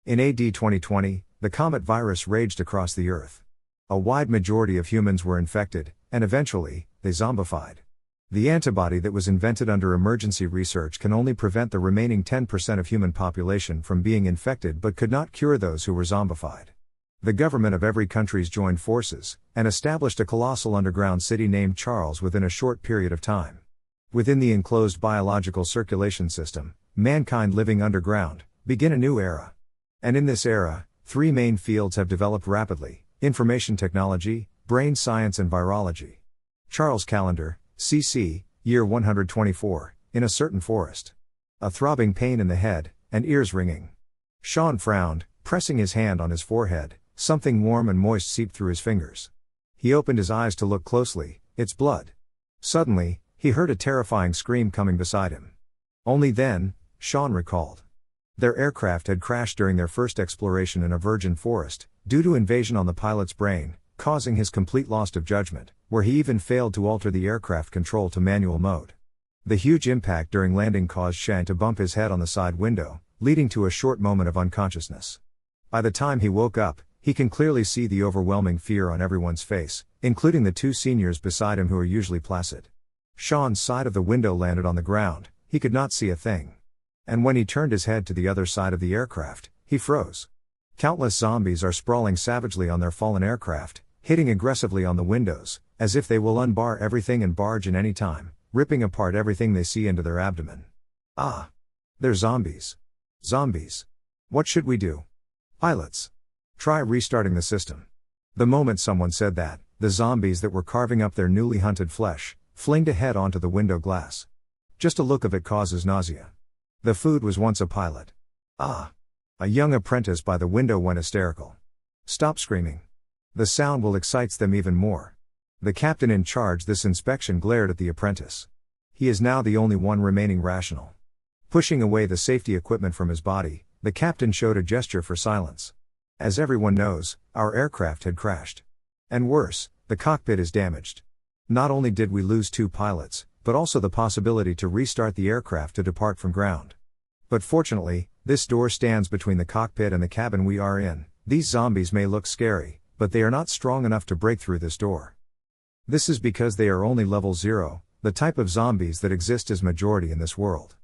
In AD 2020, the comet virus raged across the Earth. A wide majority of humans were infected, and eventually, they zombified. The antibody that was invented under emergency research can only prevent the remaining 10% of human population from being infected but could not cure those who were zombified. The government of every country joined forces, and established a colossal underground city named Charles within a short period of time. Within the enclosed biological circulation system, mankind living underground, begin a new era. And in this era, three main fields have developed rapidly: information technology, brain science and virology. Charles Calendar, CC, year 124, in a certain forest. A throbbing pain in the head, and ears ringing. Sean frowned, pressing his hand on his forehead. Something warm and moist seeped through his fingers. He opened his eyes to look closely. It's blood. Suddenly, he heard a terrifying scream coming beside him. Only then, Sean recalled. Their aircraft had crashed during their first exploration in a virgin forest, due to invasion on the pilot's brain, causing his complete loss of judgment, where he even failed to alter the aircraft control to manual mode. The huge impact during landing caused Sean to bump his head on the side window, leading to a short moment of unconsciousness. By the time he woke up, he can clearly see the overwhelming fear on everyone's face, including the two seniors beside him who are usually placid. Sean's side of the window landed on the ground. He could not see a thing. And when he turned his head to the other side of the aircraft, he froze. Countless zombies are sprawling savagely on their fallen aircraft, hitting aggressively on the windows, as if they will unbar everything and barge in any time, ripping apart everything they see into their abdomen. Ah! They're zombies. Zombies. What should we do? Pilots. Try restarting the system. The moment someone said that, the zombies that were carving up their newly hunted flesh, flinged a head onto the window glass. Just a look of it causes nausea. The food was once a pilot. Ah! A young apprentice by the window went hysterical. Stop screaming. The sound will excite them even more. The captain in charge this inspection glared at the apprentice. He is now the only one remaining rational. Pushing away the safety equipment from his body, the captain showed a gesture for silence. As everyone knows, our aircraft had crashed. And worse, the cockpit is damaged. Not only did we lose 2 pilots, but also the possibility to restart the aircraft to depart from ground. But fortunately, this door stands between the cockpit and the cabin we are in. These zombies may look scary, but they are not strong enough to break through this door. This is because they are only level 0, the type of zombies that exist as majority in this world.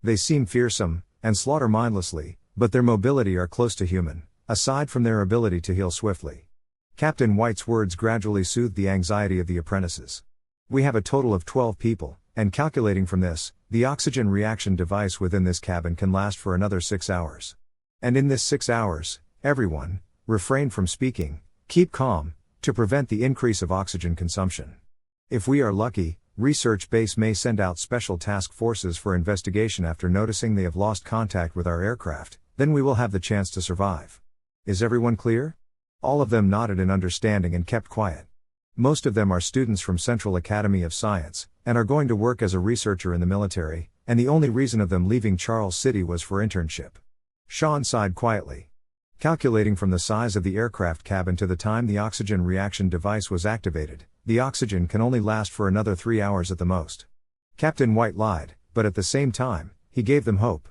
They seem fearsome, and slaughter mindlessly, but their mobility are close to human, aside from their ability to heal swiftly. Captain White's words gradually soothed the anxiety of the apprentices. We have a total of 12 people, and calculating from this, the oxygen reaction device within this cabin can last for another 6 hours. And in this 6 hours, everyone, refrain from speaking, keep calm, to prevent the increase of oxygen consumption. If we are lucky, Research Base may send out special task forces for investigation after noticing they have lost contact with our aircraft, then we will have the chance to survive. Is everyone clear? All of them nodded in understanding and kept quiet. Most of them are students from Central Academy of Science, and are going to work as a researcher in the military, and the only reason of them leaving Charles City was for internship. Sean sighed quietly. Calculating from the size of the aircraft cabin to the time the oxygen reaction device was activated, the oxygen can only last for another 3 hours at the most. Captain White lied, but at the same time, he gave them hope.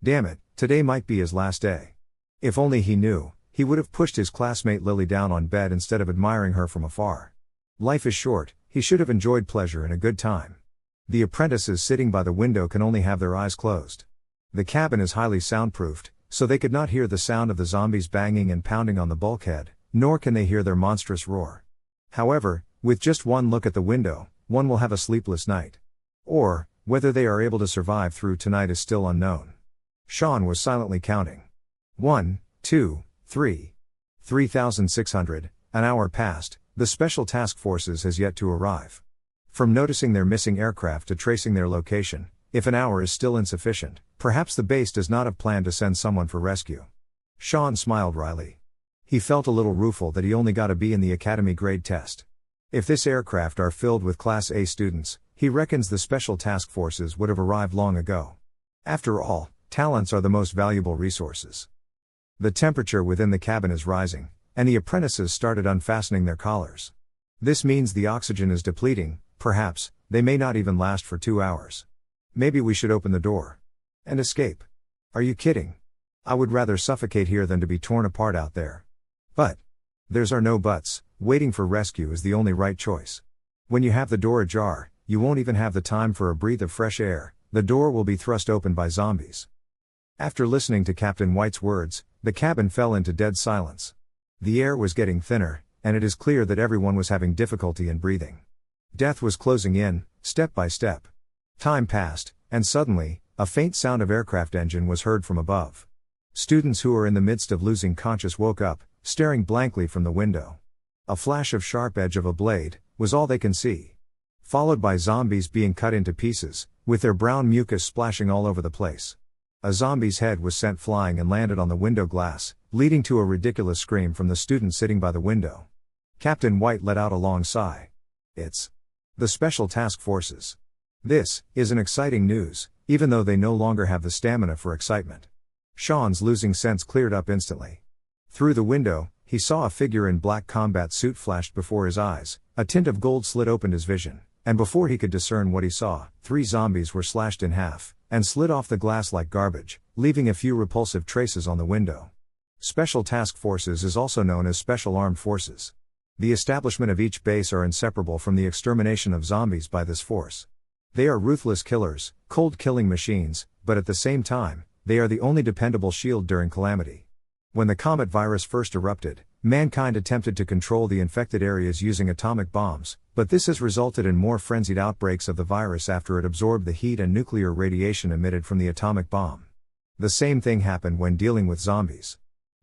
Damn it, today might be his last day. If only he knew, he would have pushed his classmate Lily down on bed instead of admiring her from afar. Life is short, he should have enjoyed pleasure and a good time. The apprentices sitting by the window can only have their eyes closed. The cabin is highly soundproofed, so they could not hear the sound of the zombies banging and pounding on the bulkhead, nor can they hear their monstrous roar. However, with just one look at the window, one will have a sleepless night. Or, whether they are able to survive through tonight is still unknown. Sean was silently counting. 1, 2, 3. 3,600, an hour passed, the special task forces has yet to arrive. From noticing their missing aircraft to tracing their location, if an hour is still insufficient, perhaps the base does not have planned to send someone for rescue. Sean smiled wryly. He felt a little rueful that he only got a B in the academy grade test. If this aircraft are filled with Class A students, he reckons the special task forces would have arrived long ago. After all, talents are the most valuable resources. The temperature within the cabin is rising, and the apprentices started unfastening their collars. This means the oxygen is depleting, perhaps, they may not even last for 2 hours. Maybe we should open the door. And escape. Are you kidding? I would rather suffocate here than to be torn apart out there. But there's are no buts, waiting for rescue is the only right choice. When you have the door ajar, you won't even have the time for a breath of fresh air, the door will be thrust open by zombies. After listening to Captain White's words, the cabin fell into dead silence. The air was getting thinner, and it is clear that everyone was having difficulty in breathing. Death was closing in, step by step. Time passed, and suddenly, a faint sound of aircraft engine was heard from above. Students who were in the midst of losing conscious woke up, staring blankly from the window. A flash of sharp edge of a blade was all they can see. Followed by zombies being cut into pieces, with their brown mucus splashing all over the place. A zombie's head was sent flying and landed on the window glass, leading to a ridiculous scream from the student sitting by the window. Captain White let out a long sigh. It's the Special Task Forces. This is an exciting news, even though they no longer have the stamina for excitement. Sean's losing sense cleared up instantly. Through the window, he saw a figure in black combat suit flashed before his eyes, a tint of gold slit opened his vision, and before he could discern what he saw, 3 zombies were slashed in half, and slid off the glass like garbage, leaving a few repulsive traces on the window. Special Task Forces is also known as Special Armed Forces. The establishment of each base are inseparable from the extermination of zombies by this force. They are ruthless killers, cold-killing machines, but at the same time, they are the only dependable shield during calamity. When the comet virus first erupted, mankind attempted to control the infected areas using atomic bombs, but this has resulted in more frenzied outbreaks of the virus after it absorbed the heat and nuclear radiation emitted from the atomic bomb. The same thing happened when dealing with zombies.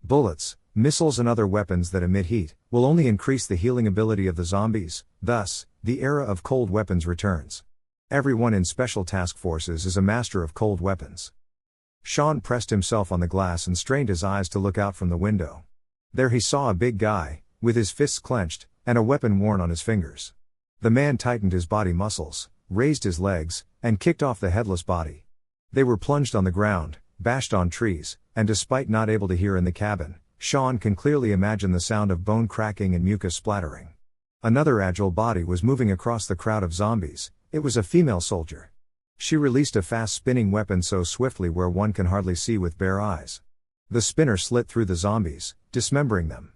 Bullets, missiles and other weapons that emit heat will only increase the healing ability of the zombies, thus, the era of cold weapons returns. Everyone in Special Task Forces is a master of cold weapons. Sean pressed himself on the glass and strained his eyes to look out from the window. There he saw a big guy, with his fists clenched, and a weapon worn on his fingers. The man tightened his body muscles, raised his legs, and kicked off the headless body. They were plunged on the ground, bashed on trees, and despite not able to hear in the cabin, Sean can clearly imagine the sound of bone cracking and mucus splattering. Another agile body was moving across the crowd of zombies. It was a female soldier. She released a fast-spinning weapon so swiftly where one can hardly see with bare eyes. The spinner slit through the zombies, dismembering them.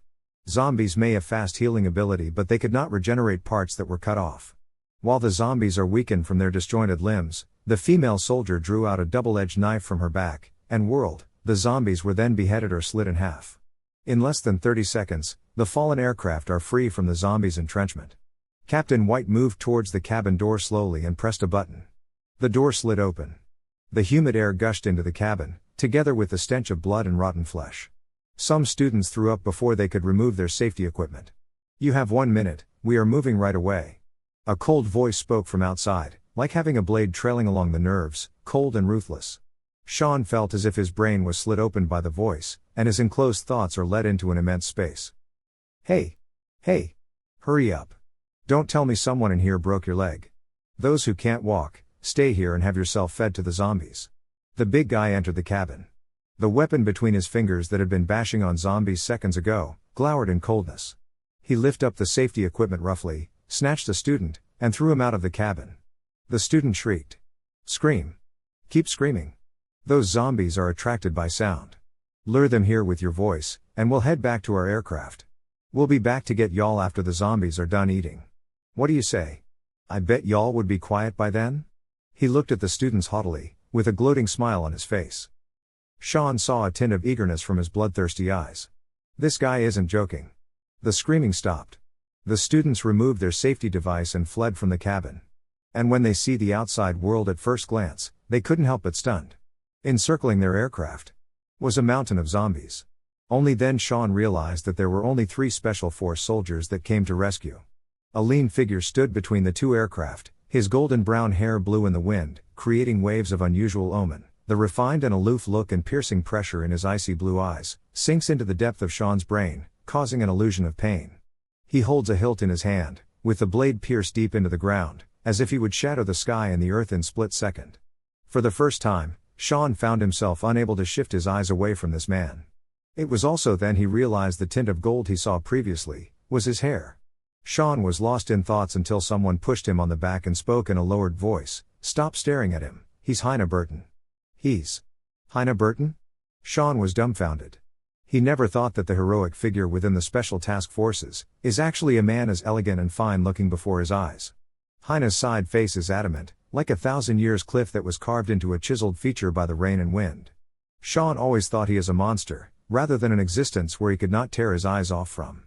Zombies may have fast healing ability, but they could not regenerate parts that were cut off. While the zombies are weakened from their disjointed limbs, the female soldier drew out a double-edged knife from her back, and whirled. The zombies were then beheaded or slit in half. In less than 30 seconds, the fallen aircraft are free from the zombies' entrenchment. Captain White moved towards the cabin door slowly and pressed a button. The door slid open. The humid air gushed into the cabin, together with the stench of blood and rotten flesh. Some students threw up before they could remove their safety equipment. "You have 1 minute, we are moving right away." A cold voice spoke from outside, like having a blade trailing along the nerves, cold and ruthless. Sean felt as if his brain was slit open by the voice, and his enclosed thoughts are led into an immense space. Hey! Hurry up. Don't tell me someone in here broke your leg. Those who can't walk, stay here and have yourself fed to the zombies. The big guy entered the cabin. The weapon between his fingers that had been bashing on zombies seconds ago, glowered in coldness. He lifted up the safety equipment roughly, snatched a student, and threw him out of the cabin. The student shrieked. "Scream. Keep screaming. Those zombies are attracted by sound. Lure them here with your voice, and we'll head back to our aircraft. We'll be back to get y'all after the zombies are done eating. What do you say? I bet y'all would be quiet by then?" He looked at the students haughtily, with a gloating smile on his face. Sean saw a tint of eagerness from his bloodthirsty eyes. This guy isn't joking. The screaming stopped. The students removed their safety device and fled from the cabin. And when they see the outside world at first glance, they couldn't help but stunned. Encircling their aircraft was a mountain of zombies. Only then Sean realized that there were only 3 Special Force soldiers that came to rescue. A lean figure stood between the 2 aircraft, his golden brown hair blew in the wind, creating waves of unusual omen. The refined and aloof look and piercing pressure in his icy blue eyes sinks into the depth of Sean's brain, causing an illusion of pain. He holds a hilt in his hand, with the blade pierced deep into the ground, as if he would shatter the sky and the earth in split second. For the first time, Sean found himself unable to shift his eyes away from this man. It was also then he realized the tint of gold he saw previously was his hair. Sean was lost in thoughts until someone pushed him on the back and spoke in a lowered voice. "Stop staring at him, he's Heine Burton." "He's Heine Burton?" Sean was dumbfounded. He never thought that the heroic figure within the Special Task Forces is actually a man as elegant and fine-looking before his eyes. Heine's side face is adamant, like a 1,000-years cliff that was carved into a chiseled feature by the rain and wind. Sean always thought he is a monster, rather than an existence where he could not tear his eyes off from.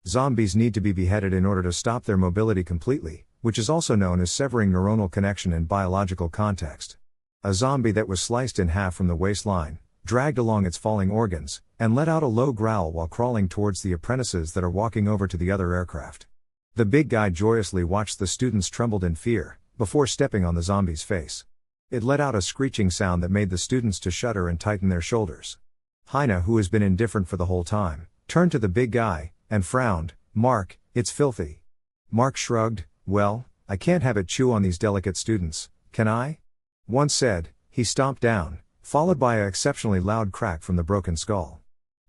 Zombies need to be beheaded in order to stop their mobility completely, which is also known as severing neuronal connection in biological context. A zombie that was sliced in half from the waistline, dragged along its falling organs, and let out a low growl while crawling towards the apprentices that are walking over to the other aircraft. The big guy joyously watched the students trembled in fear, before stepping on the zombie's face. It let out a screeching sound that made the students to shudder and tighten their shoulders. Heine, who has been indifferent for the whole time, turned to the big guy, and frowned. "Mark, it's filthy." Mark shrugged. "Well, I can't have it chew on these delicate students, can I?" Once said. He stomped down, followed by an exceptionally loud crack from the broken skull.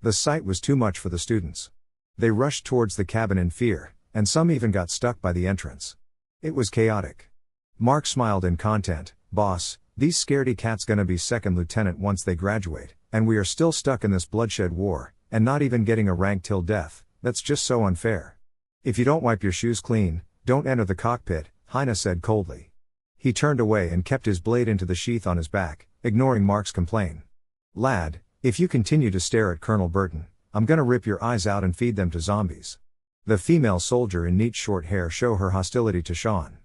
The sight was too much for the students. They rushed towards the cabin in fear, and some even got stuck by the entrance. It was chaotic. Mark smiled in content. "Boss, these scaredy cats gonna be second lieutenant once they graduate, and we are still stuck in this bloodshed war, and not even getting a rank till death. That's just so unfair. If you don't wipe your shoes clean, don't enter the cockpit," Heine said coldly. He turned away and kept his blade into the sheath on his back, ignoring Mark's complaint. "Lad, if you continue to stare at Colonel Burton, I'm gonna rip your eyes out and feed them to zombies." The female soldier in neat short hair show her hostility to Sean.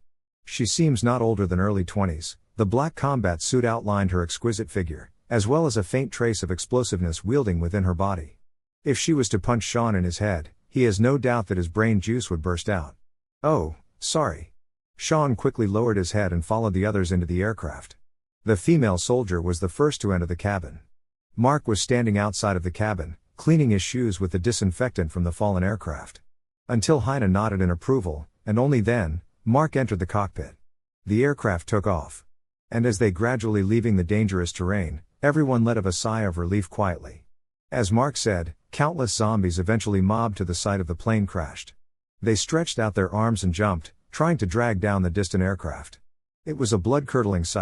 She seems not older than early 20s, the black combat suit outlined her exquisite figure, as well as a faint trace of explosiveness wielding within her body. If she was to punch Sean in his head, he has no doubt that his brain juice would burst out. "Oh, sorry." Sean quickly lowered his head and followed the others into the aircraft. The female soldier was the first to enter the cabin. Mark was standing outside of the cabin, cleaning his shoes with the disinfectant from the fallen aircraft. Until Heine nodded in approval, and only then, Mark entered the cockpit. The aircraft took off. And as they gradually leaving the dangerous terrain, everyone let out a sigh of relief quietly. As Mark said, countless zombies eventually mobbed to the site of the plane crashed. They stretched out their arms and jumped, trying to drag down the distant aircraft. It was a blood-curdling sight.